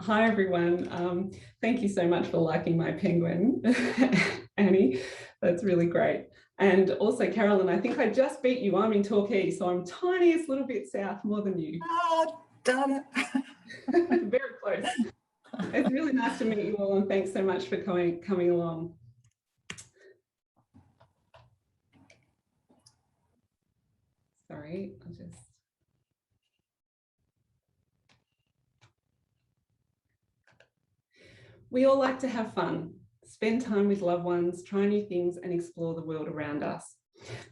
Hi, everyone. Thank you so much for liking my penguin, Annie. That's really great. And also, Carolyn, I think I just beat you. I'm in Torquay, so I'm tiniest little bit south more than you. Oh, darn it. Very close. It's really nice to meet you all, and thanks so much for coming along. Sorry, I'll just... We all like to have fun, spend time with loved ones, try new things and explore the world around us.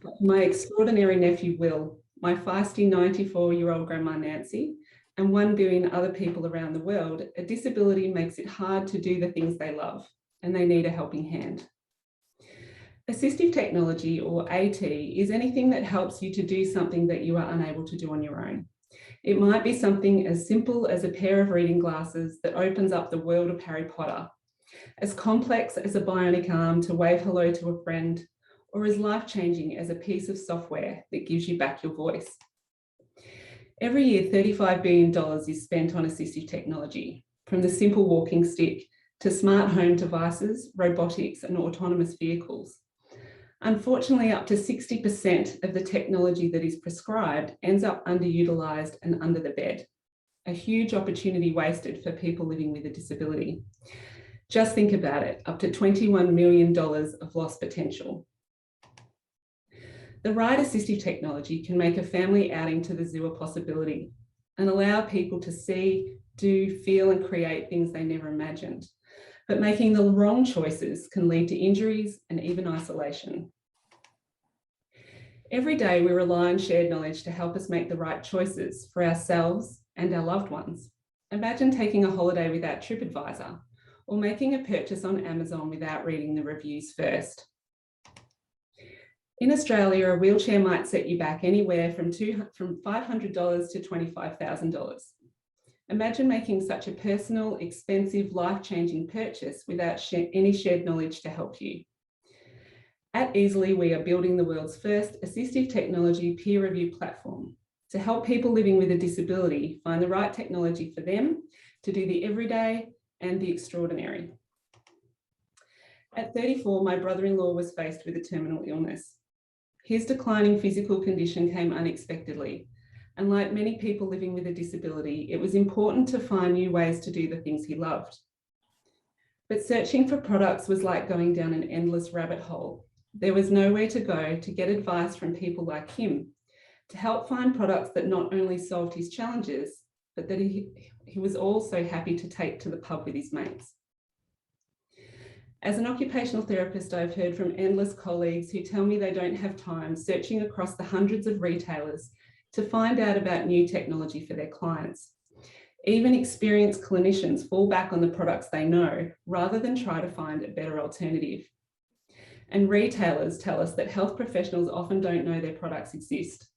But my extraordinary nephew, Will, my feisty 94-year-old grandma, Nancy, and 1 billion other people around the world, a disability makes it hard to do the things they love, and they need a helping hand. Assistive technology, or AT, is anything that helps you to do something that you are unable to do on your own. It might be something as simple as a pair of reading glasses that opens up the world of Harry Potter, as complex as a bionic arm to wave hello to a friend, or as life-changing as a piece of software that gives you back your voice. Every year, $35 billion is spent on assistive technology, from the simple walking stick to smart home devices, robotics, and autonomous vehicles. Unfortunately, up to 60% of the technology that is prescribed ends up underutilised and under the bed, a huge opportunity wasted for people living with a disability. Just think about it, up to $21 million of lost potential. The right assistive technology can make a family outing to the zoo a possibility and allow people to see, do, feel, and create things they never imagined. But making the wrong choices can lead to injuries and even isolation. Every day we rely on shared knowledge to help us make the right choices for ourselves and our loved ones. Imagine taking a holiday without TripAdvisor, or making a purchase on Amazon without reading the reviews first. In Australia, a wheelchair might set you back anywhere from $500 to $25,000. Imagine making such a personal, expensive, life-changing purchase without any shared knowledge to help you. At Eazilee, we are building the world's first assistive technology peer review platform to help people living with a disability find the right technology for them to do the everyday and the extraordinary. At 34, my brother-in-law was faced with a terminal illness. His declining physical condition came unexpectedly, and like many people living with a disability, it was important to find new ways to do the things he loved. But searching for products was like going down an endless rabbit hole. There was nowhere to go to get advice from people like him to help find products that not only solved his challenges, but that he was also happy to take to the pub with his mates. As an occupational therapist, I've heard from endless colleagues who tell me they don't have time searching across the hundreds of retailers to find out about new technology for their clients. Even experienced clinicians fall back on the products they know rather than try to find a better alternative. And retailers tell us that health professionals often don't know their products exist,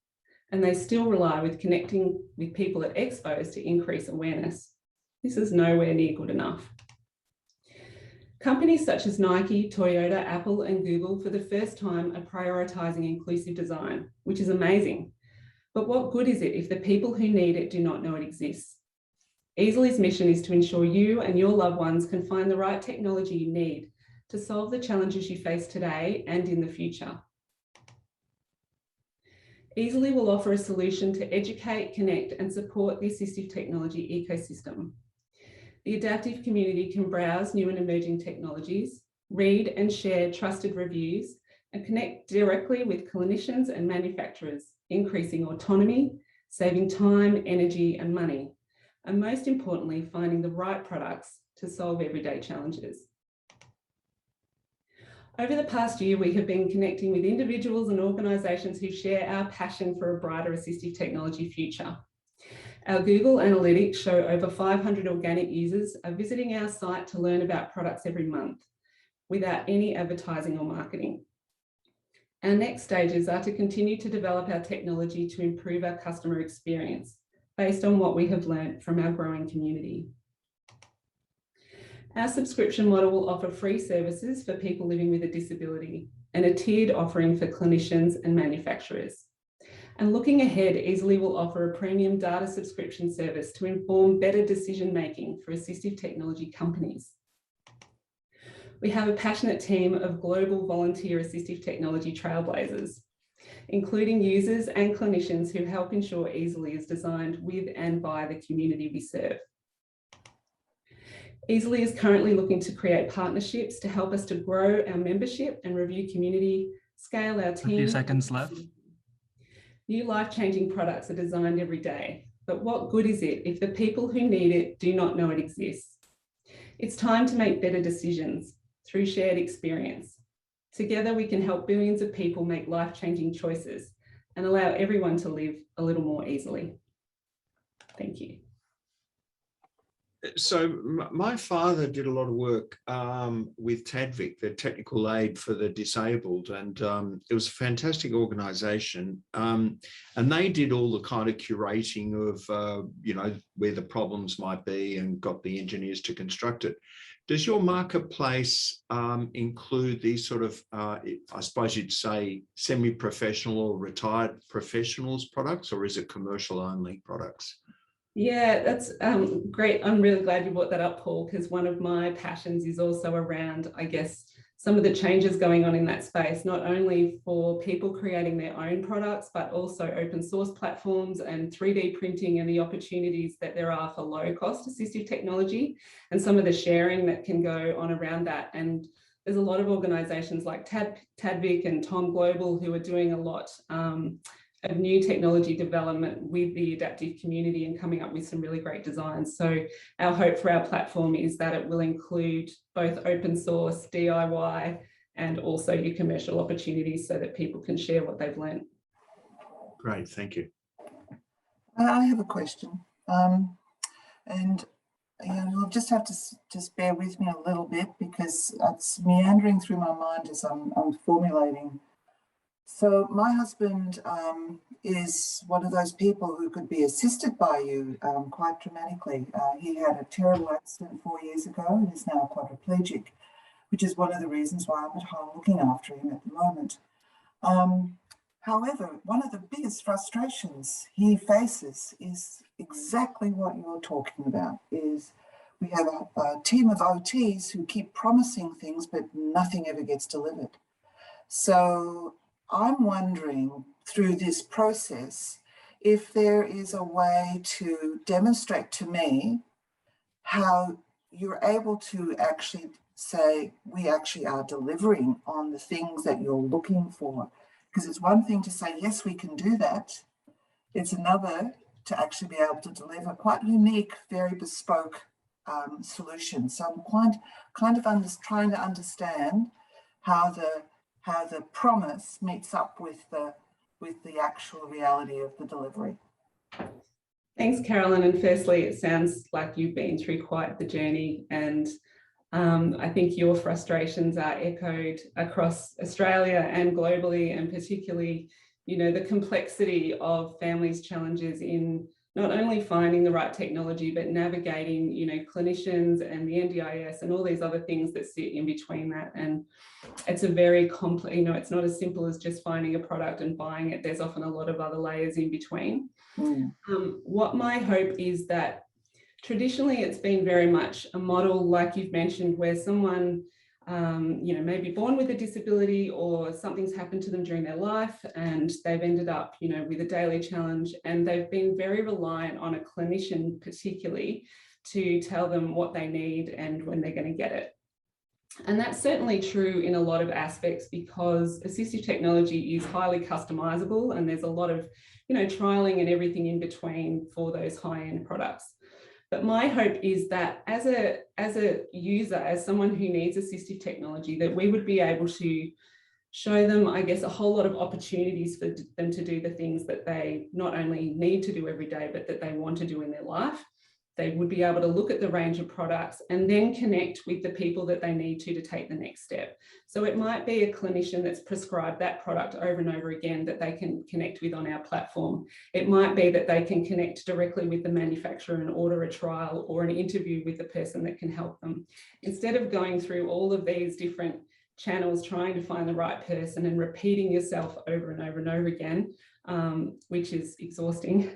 and they still rely with connecting with people at expos to increase awareness. This is nowhere near good enough. Companies such as Nike, Toyota, Apple, and Google for the first time are prioritising inclusive design, which is amazing. But what good is it if the people who need it do not know it exists? Eazilee's mission is to ensure you and your loved ones can find the right technology you need to solve the challenges you face today and in the future. Eazilee will offer a solution to educate, connect, and support the assistive technology ecosystem. The adaptive community can browse new and emerging technologies, read and share trusted reviews, and connect directly with clinicians and manufacturers, increasing autonomy, saving time, energy, and money, and most importantly, finding the right products to solve everyday challenges. Over the past year, we have been connecting with individuals and organisations who share our passion for a brighter assistive technology future. Our Google Analytics show over 500 organic users are visiting our site to learn about products every month without any advertising or marketing. Our next stages are to continue to develop our technology to improve our customer experience based on what we have learned from our growing community. Our subscription model will offer free services for people living with a disability and a tiered offering for clinicians and manufacturers. And looking ahead, Eazilee will offer a premium data subscription service to inform better decision-making for assistive technology companies. We have a passionate team of global volunteer assistive technology trailblazers, including users and clinicians who help ensure Eazilee is designed with and by the community we serve. Eazilee is currently looking to create partnerships to help us to grow our membership and review community, scale our team. A few seconds left. New life-changing products are designed every day, but what good is it if the people who need it do not know it exists? It's time to make better decisions through shared experience. Together, we can help billions of people make life-changing choices and allow everyone to live a little more easily. Thank you. So my father did a lot of work with TADVIC, the Technical Aid for the Disabled, and it was a fantastic organisation. And they did all the kind of curating of, you know, where the problems might be and got the engineers to construct it. Does your marketplace include these sort of, I suppose you'd say, semi-professional or retired professionals products, or is it commercial only products? Yeah, that's great. I'm really glad you brought that up, Paul, because one of my passions is also around, I guess, some of the changes going on in that space, not only for people creating their own products, but also open source platforms and 3D printing and the opportunities that there are for low cost assistive technology and some of the sharing that can go on around that. And there's a lot of organizations like TADVIC and Tom Global who are doing a lot of new technology development with the adaptive community and coming up with some really great designs. So our hope for our platform is that it will include both open source, DIY, and also your commercial opportunities so that people can share what they've learned. Great, thank you. I have a question. And you know, you'll just have to just bear with me a little bit because it's meandering through my mind as I'm formulating. So my husband is one of those people who could be assisted by you quite dramatically. He had a terrible accident 4 years ago and is now quadriplegic, which is one of the reasons why I'm at home looking after him at the moment. However, one of the biggest frustrations he faces is exactly what you're talking about, is we have a team of OTs who keep promising things, but nothing ever gets delivered. So I'm wondering through this process if there is a way to demonstrate to me how you're able to actually say, we actually are delivering on the things that you're looking for. Because it's one thing to say, yes, we can do that. It's another to actually be able to deliver quite unique, very bespoke solutions. So I'm kind of trying to understand how the promise meets up with the actual reality of the delivery. Thanks, Carolyn. And firstly, it sounds like you've been through quite the journey, and I think your frustrations are echoed across Australia and globally, and particularly, you know, the complexity of families' challenges in not only finding the right technology, but navigating, you know, clinicians and the NDIS and all these other things that sit in between that. And it's a very complex, you know, it's not as simple as just finding a product and buying it. There's often a lot of other layers in between. What my hope is that traditionally it's been very much a model, like you've mentioned, where someone you know, maybe born with a disability or something's happened to them during their life and they've ended up, you know, with a daily challenge, and they've been very reliant on a clinician particularly to tell them what they need and when they're going to get it. And that's certainly true in a lot of aspects because assistive technology is highly customizable and there's a lot of, you know, trialing and everything in between for those high-end products. But my hope is that as a user, as someone who needs assistive technology, that we would be able to show them, I guess, a whole lot of opportunities for them to do the things that they not only need to do every day, but that they want to do in their life. They would be able to look at the range of products and then connect with the people that they need to take the next step. So it might be a clinician that's prescribed that product over and over again that they can connect with on our platform. It might be that they can connect directly with the manufacturer and order a trial or an interview with the person that can help them. Instead of going through all of these different channels trying to find the right person and repeating yourself over and over and over again, which is exhausting.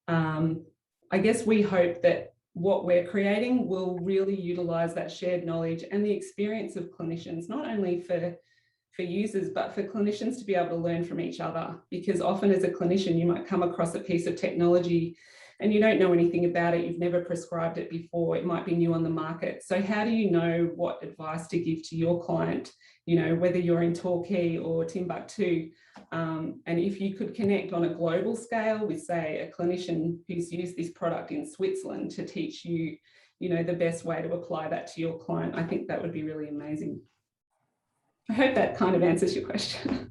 I guess we hope that what we're creating will really utilize that shared knowledge and the experience of clinicians, not only for users, but for clinicians to be able to learn from each other. Because often as a clinician, you might come across a piece of technology and you don't know anything about it, you've never prescribed it before, it might be new on the market. So how do you know what advice to give to your client, you know, whether you're in Torquay or Timbuktu? And if you could connect on a global scale with, say, a clinician who's used this product in Switzerland to teach you, you know, the best way to apply that to your client, I think that would be really amazing. I hope that kind of answers your question.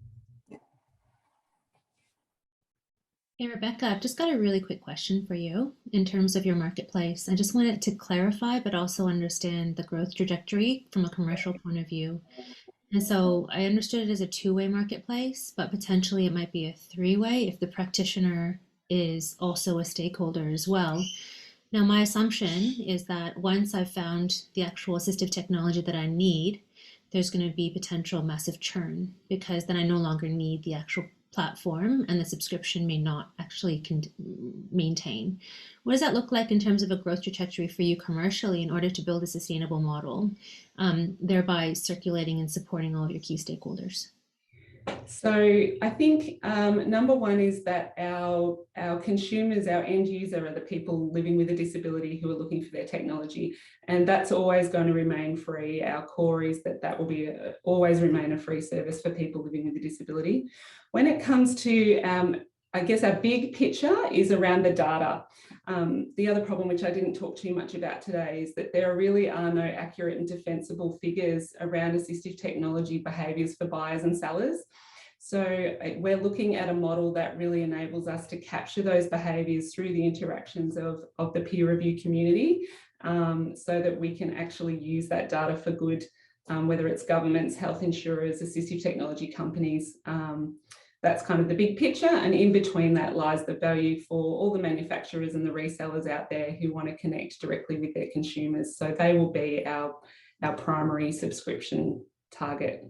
Hey, Rebecca, I've just got a really quick question for you in terms of your marketplace. I just wanted to clarify, but also understand the growth trajectory from a commercial point of view. And so I understood it as a two-way marketplace, but potentially it might be a three-way if the practitioner is also a stakeholder as well. Now, my assumption is that once I've found the actual assistive technology that I need, there's going to be potential massive churn, because then I no longer need the actual platform and the subscription may not actually maintain. What does that look like in terms of a growth trajectory for you commercially in order to build a sustainable model, thereby circulating and supporting all of your key stakeholders? So I think number one is that our consumers, our end user, are the people living with a disability who are looking for their technology, and that's always going to remain free. Our core is that will be always remain a free service for people living with a disability. When it comes to, I guess our big picture is around the data. The other problem, which I didn't talk too much about today, is that there really are no accurate and defensible figures around assistive technology behaviours for buyers and sellers. So we're looking at a model that really enables us to capture those behaviours through the interactions of the peer review community, so that we can actually use that data for good, whether it's governments, health insurers, assistive technology companies. That's kind of the big picture, and in between that lies the value for all the manufacturers and the resellers out there who want to connect directly with their consumers. So they will be our primary subscription target.